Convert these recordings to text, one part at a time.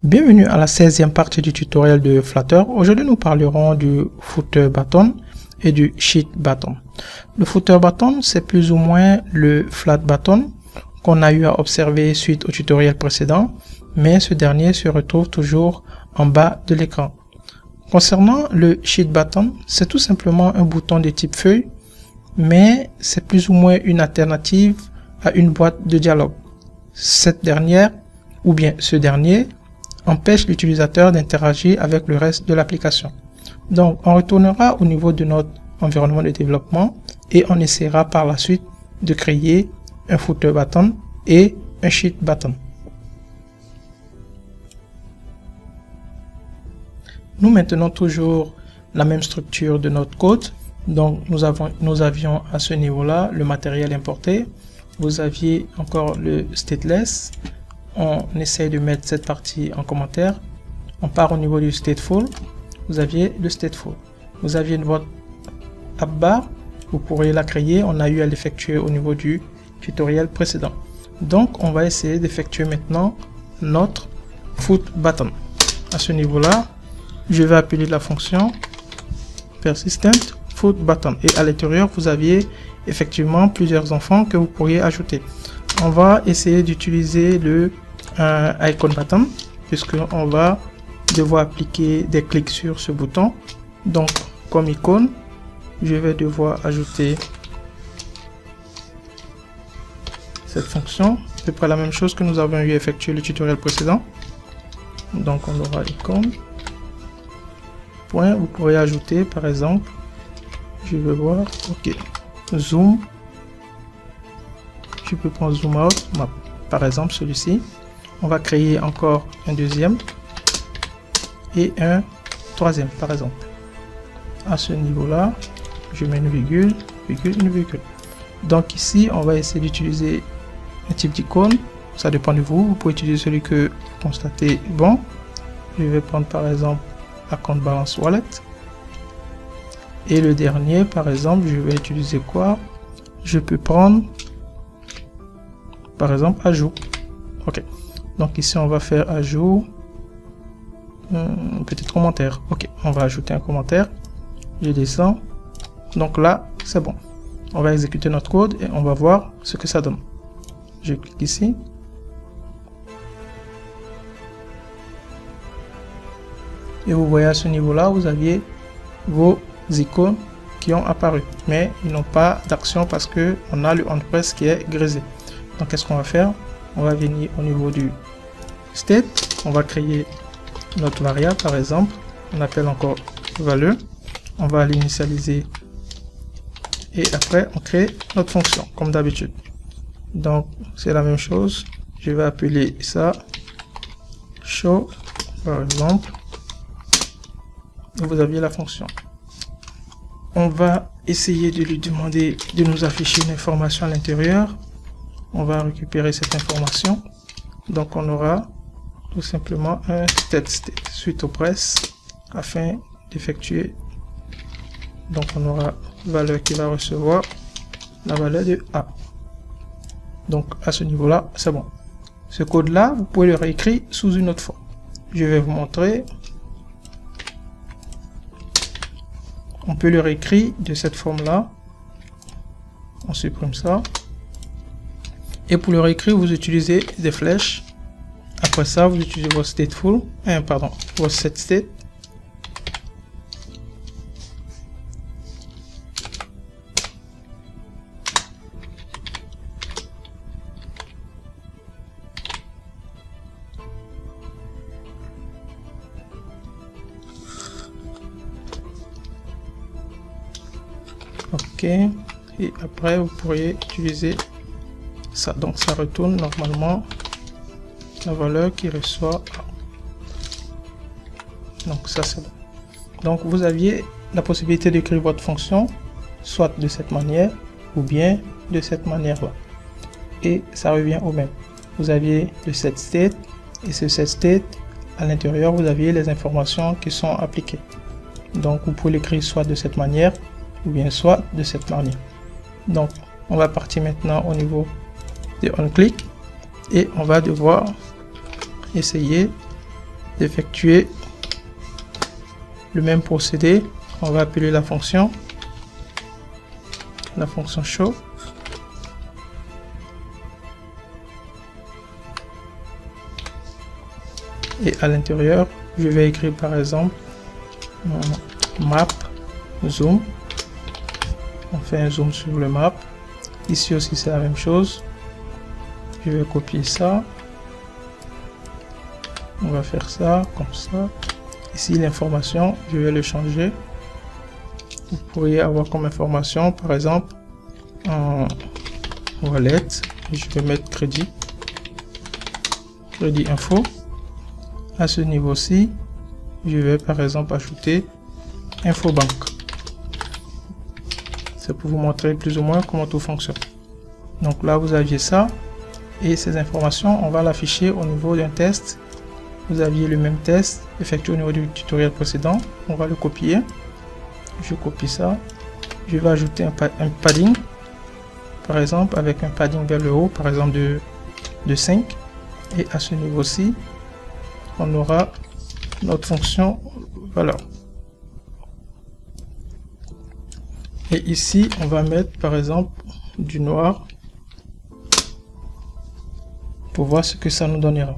Bienvenue à la 16e partie du tutoriel de Flutter. Aujourd'hui, nous parlerons du footer button et du sheet button. Le footer button, c'est plus ou moins le flat button qu'on a eu à observer suite au tutoriel précédent, mais ce dernier se retrouve toujours en bas de l'écran. Concernant le sheet button, c'est tout simplement un bouton de type feuille, mais c'est plus ou moins une alternative à une boîte de dialogue. Cette dernière, ou bien ce dernier, empêche l'utilisateur d'interagir avec le reste de l'application. Donc, on retournera au niveau de notre environnement de développement et on essaiera par la suite de créer un footer button et un sheet button. Nous maintenons toujours la même structure de notre code. Donc, nous avions à ce niveau-là le matériel importé. Vous aviez encore le stateless. On essaye de mettre cette partie en commentaire. On part au niveau du stateful. Vous aviez le stateful. Vous aviez votre app bar. Vous pourriez la créer. On a eu à l'effectuer au niveau du tutoriel précédent. Donc, on va essayer d'effectuer maintenant notre foot button. À ce niveau-là, je vais appeler la fonction persistent foot button. Et à l'intérieur, vous aviez effectivement plusieurs enfants que vous pourriez ajouter. On va essayer d'utiliser le icon button puisqu'on va devoir appliquer des clics sur ce bouton. Donc, comme icône, je vais devoir ajouter cette fonction, à peu près la même chose que nous avons eu à effectuer le tutoriel précédent. Donc, on aura icône. Point, vous pourrez ajouter par exemple, je vais voir, ok, zoom. Je peux prendre zoom out, par exemple celui-ci. On va créer encore un deuxième et un troisième par exemple. À ce niveau-là, je mets une virgule, une virgule. Donc ici, on va essayer d'utiliser un type d'icône. Ça dépend de vous. Vous pouvez utiliser celui que vous constatez bon. Je vais prendre par exemple account balance wallet. Et le dernier, par exemple, je vais utiliser quoi? Je peux prendre par exemple ajout. Ok. Donc ici on va faire ajout petit commentaire. Ok, on va ajouter un commentaire. Je descends. Donc là c'est bon. On va exécuter notre code et on va voir ce que ça donne. Je clique ici. Et vous voyez à ce niveau là, vous aviez vos icônes qui ont apparu, mais ils n'ont pas d'action parce que on a le on-press qui est grisé. Donc qu'est-ce qu'on va faire? On va venir au niveau du state, on va créer notre variable par exemple, on appelle encore valeur, on va l'initialiser et après on crée notre fonction comme d'habitude. Donc c'est la même chose, je vais appeler ça show par exemple, et vous aviez la fonction. On va essayer de lui demander de nous afficher une information à l'intérieur. On va récupérer cette information. Donc on aura tout simplement un state suite au press afin d'effectuer. Donc on aura valeur qui va recevoir la valeur de A. Donc à ce niveau là c'est bon. Ce code là vous pouvez le réécrire sous une autre forme. Je vais vous montrer. On peut le réécrire de cette forme là. On supprime ça. Et pour le réécrire, vous utilisez des flèches. Après ça, vous utilisez votre stateful, votre set state. Ok. Et après, vous pourriez utiliser ça. Donc ça retourne normalement la valeur qui reçoit. Donc ça c'est bon. Donc vous aviez la possibilité d'écrire votre fonction soit de cette manière ou bien de cette manière là, et ça revient au même. Vous aviez le set state et ce set state à l'intérieur vous aviez les informations qui sont appliquées. Donc vous pouvez l'écrire soit de cette manière ou bien soit de cette manière. Donc on va partir maintenant au niveau de on click et on va devoir essayer d'effectuer le même procédé. On va appeler la fonction show. Et à l'intérieur, je vais écrire par exemple map zoom. On fait un zoom sur le map. Ici aussi c'est la même chose. Je vais copier ça. On va faire ça comme ça. Ici l'information, je vais le changer. Vous pourriez avoir comme information par exemple en wallet. Je vais mettre crédit info. À ce niveau-ci, je vais par exemple ajouter infobank. C'est pour vous montrer plus ou moins comment tout fonctionne. Donc là vous aviez ça, et ces informations on va l'afficher au niveau d'un test. Vous aviez le même test effectué au niveau du tutoriel précédent. On va le copier. Je copie ça. Je vais ajouter un padding, par exemple avec un padding vers le haut, par exemple de 5. Et à ce niveau-ci, on aura notre fonction valeur. Et ici, on va mettre par exemple du noir pour voir ce que ça nous donnera.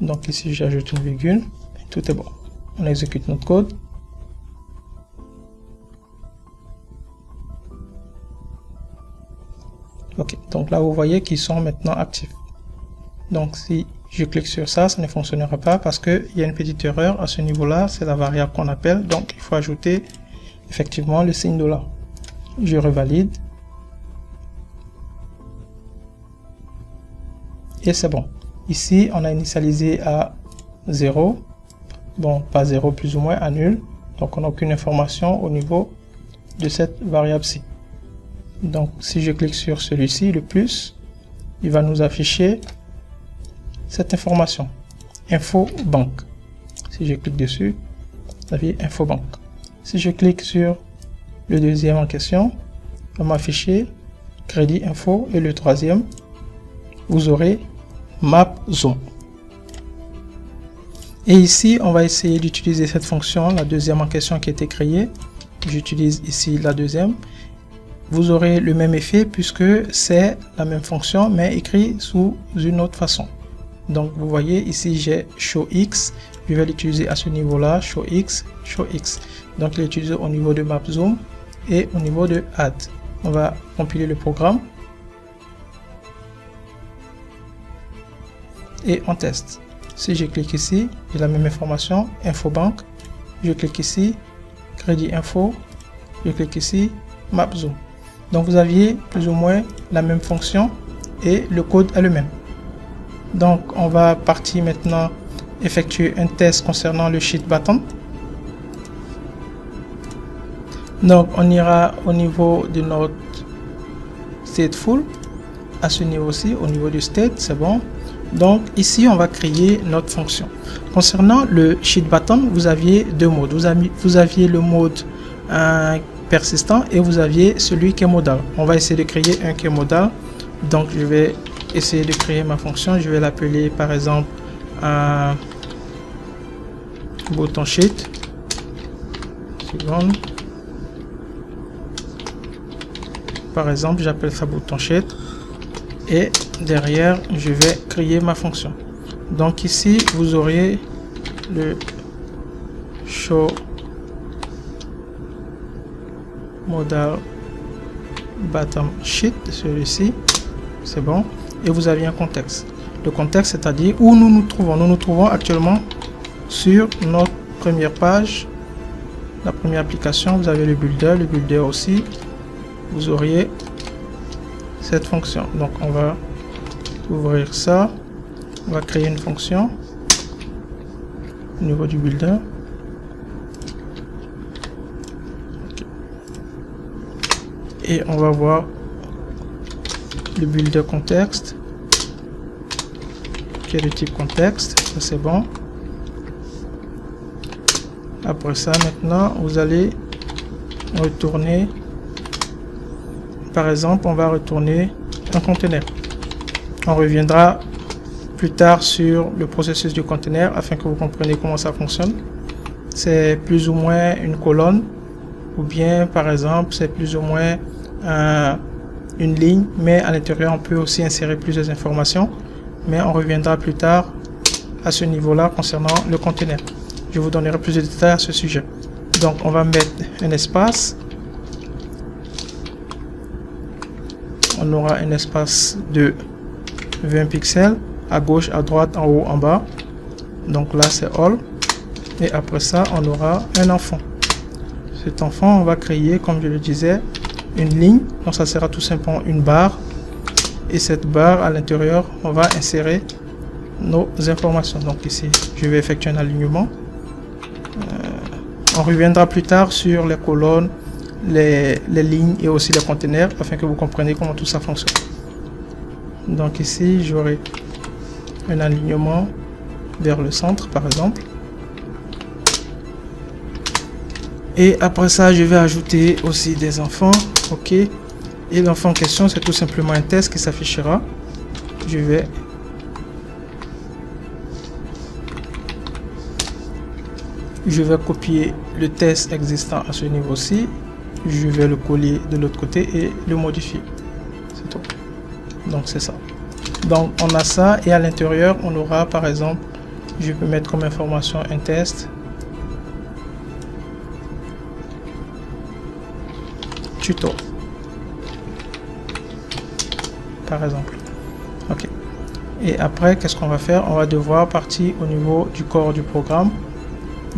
Donc ici, j'ajoute une virgule. Tout est bon. On exécute notre code. Ok, donc là, vous voyez qu'ils sont maintenant actifs. Donc si je clique sur ça, ça ne fonctionnera pas parce qu'il y a une petite erreur à ce niveau-là. C'est la variable qu'on appelle. Donc il faut ajouter effectivement le signe $. Je revalide. Et c'est bon. Ici, on a initialisé à 0. Bon, pas 0 plus ou moins, à nul. Donc on n'a aucune information au niveau de cette variable-ci. Donc si je clique sur celui-ci, le plus, il va nous afficher cette information, infobank. Si je clique dessus, vous avez infobank. Si je clique sur le deuxième en question, il va m'afficher crédit info, et le troisième, vous aurez map zoom. Et ici, on va essayer d'utiliser cette fonction, la deuxième en question qui a été créée. J'utilise ici la deuxième. Vous aurez le même effet puisque c'est la même fonction mais écrit sous une autre façon. Donc vous voyez ici j'ai show x, je vais l'utiliser à ce niveau là, show x. Donc je vais l'utiliser au niveau de map zoom et au niveau de add. On va compiler le programme et on teste. Si je clique ici, j'ai la même information, infobank. Je clique ici, crédit info. Je clique ici, map zoom. Donc vous aviez plus ou moins la même fonction et le code est le même. Donc on va partir maintenant effectuer un test concernant le sheet button. Donc on ira au niveau de notre stateful. À ce niveau-ci, au niveau du state, c'est bon. Donc ici on va créer notre fonction. Concernant le sheet button, vous aviez deux modes. Vous aviez le mode persistant et vous aviez celui qui est modal. On va essayer de créer un qui est modal. Donc je vais essayer de créer ma fonction. Je vais l'appeler par exemple button sheet. Seconde. Par exemple, j'appelle ça button sheet. Et derrière, je vais créer ma fonction. Donc ici, vous aurez le show modal bottom sheet, celui-ci, c'est bon. Et vous avez un contexte. Le contexte, c'est-à-dire où nous nous trouvons. Nous nous trouvons actuellement sur notre première page, la première application. Vous avez le builder aussi. Vous auriez cette fonction. Donc on va ouvrir ça. On va créer une fonction au niveau du builder. Okay. Et on va voir le builder contexte qui est de type contexte. Ça c'est bon. Après ça, maintenant vous allez retourner. Par exemple, on va retourner un conteneur. On reviendra plus tard sur le processus du conteneur afin que vous compreniez comment ça fonctionne. C'est plus ou moins une colonne, ou bien par exemple c'est plus ou moins une ligne, mais à l'intérieur on peut aussi insérer plusieurs informations, mais on reviendra plus tard à ce niveau-là concernant le conteneur. Je vous donnerai plus de détails à ce sujet. Donc on va mettre un espace. On aura un espace de 20 pixels à gauche, à droite, en haut, en bas. Donc là c'est all. Et après ça on aura un enfant. Cet enfant, on va créer, comme je le disais, une ligne. Donc ça sera tout simplement une barre. Et cette barre à l'intérieur, on va insérer nos informations. Donc ici je vais effectuer un alignement. On reviendra plus tard sur les colonnes, les lignes et aussi les conteneurs afin que vous compreniez comment tout ça fonctionne. Donc ici j'aurai un alignement vers le centre par exemple. Et après ça je vais ajouter aussi des enfants. Ok. Et l'enfant en question c'est tout simplement un test qui s'affichera. Je vais copier le test existant à ce niveau-ci. Je vais le coller de l'autre côté et le modifier. C'est tout. Donc c'est ça. Donc on a ça et à l'intérieur on aura par exemple, je peux mettre comme information un test. Tuto. Par exemple. Ok. Et après qu'est-ce qu'on va faire? On va devoir partir au niveau du corps du programme.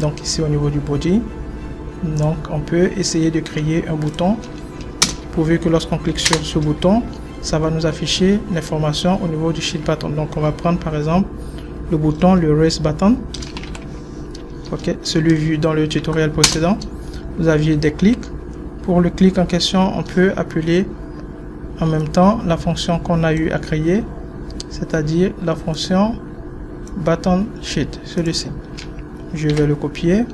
Donc ici au niveau du body, donc on peut essayer de créer un bouton pourvu que lorsqu'on clique sur ce bouton ça va nous afficher l'information au niveau du shift button. Donc on va prendre par exemple le bouton, le raise button, ok, celui vu dans le tutoriel précédent. Vous aviez des clics. Pour le clic en question on peut appeler en même temps la fonction qu'on a eu à créer, c'est-à-dire la fonction button sheet, celui-ci. Je vais le copier.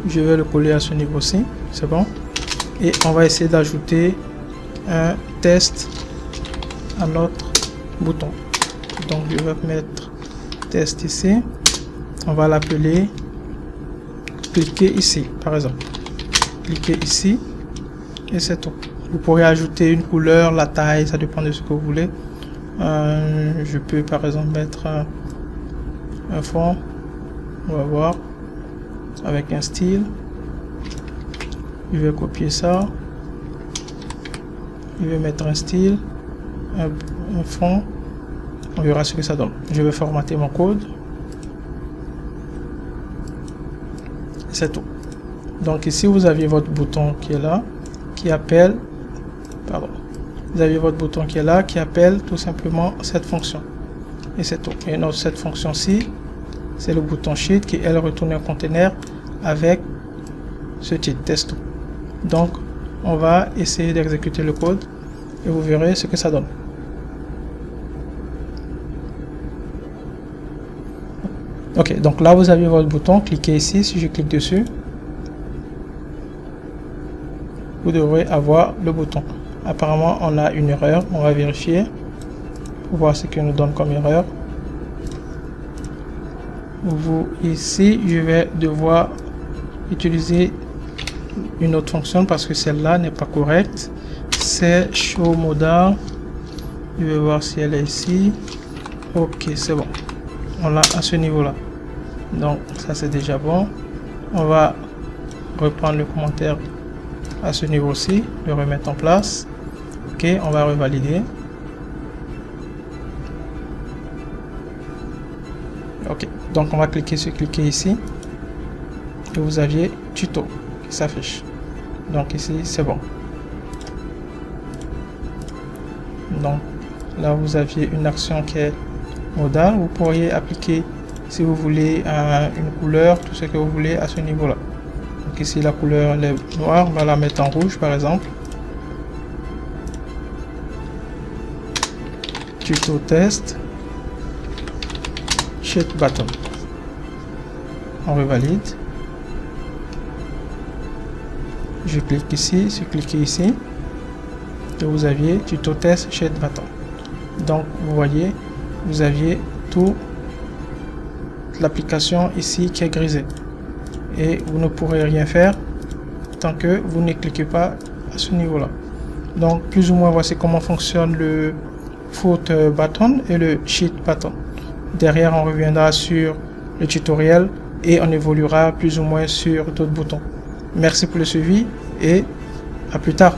Je vais le coller à ce niveau-ci. C'est bon. Et on va essayer d'ajouter un test à notre bouton. Donc je vais mettre test ici. On va l'appeler cliquez ici par exemple. Cliquez ici et c'est tout. Vous pourrez ajouter une couleur, la taille, ça dépend de ce que vous voulez. Je peux par exemple mettre un fond, on va voir, avec un style. Je vais copier ça. Je vais mettre un style, un fond. On verra ce que ça donne. Je vais formater mon code. C'est tout. Donc ici vous aviez votre bouton qui est là, qui appelle, pardon, vous avez votre bouton qui est là, qui appelle tout simplement cette fonction. Et c'est tout. Et cette fonction-ci, c'est le bouton sheet qui elle retourne un conteneur avec ce titre test. Donc on va essayer d'exécuter le code et vous verrez ce que ça donne. Ok, donc là vous avez votre bouton, cliquez ici. Si je clique dessus, vous devrez avoir le bouton. Apparemment on a une erreur, on va vérifier pour voir ce que nous donne comme erreur. Ici je vais devoir utiliser une autre fonction parce que celle-là n'est pas correcte. C'est show modal. Je vais voir si elle est ici. Ok, c'est bon, on l'a à ce niveau là. Donc ça c'est déjà bon. On va reprendre le commentaire à ce niveau-ci, le remettre en place. Ok, on va revalider. Ok, donc on va cliquer ici et vous aviez tuto qui s'affiche. Donc ici c'est bon. Donc là vous aviez une action qui est modale. Vous pourriez appliquer si vous voulez une couleur, tout ce que vous voulez à ce niveau là. Donc ici la couleur elle est noire, on va la mettre en rouge par exemple. Tuto test shift button. On revalide. Je clique ici, je clique ici et vous aviez tuto test Sheet Button. Donc vous voyez, vous aviez toute l'application ici qui est grisée et vous ne pourrez rien faire tant que vous ne cliquez pas à ce niveau là. Donc plus ou moins voici comment fonctionne le Foot Button et le Sheet Button. Derrière on reviendra sur le tutoriel et on évoluera plus ou moins sur d'autres boutons. Merci pour le suivi et à plus tard.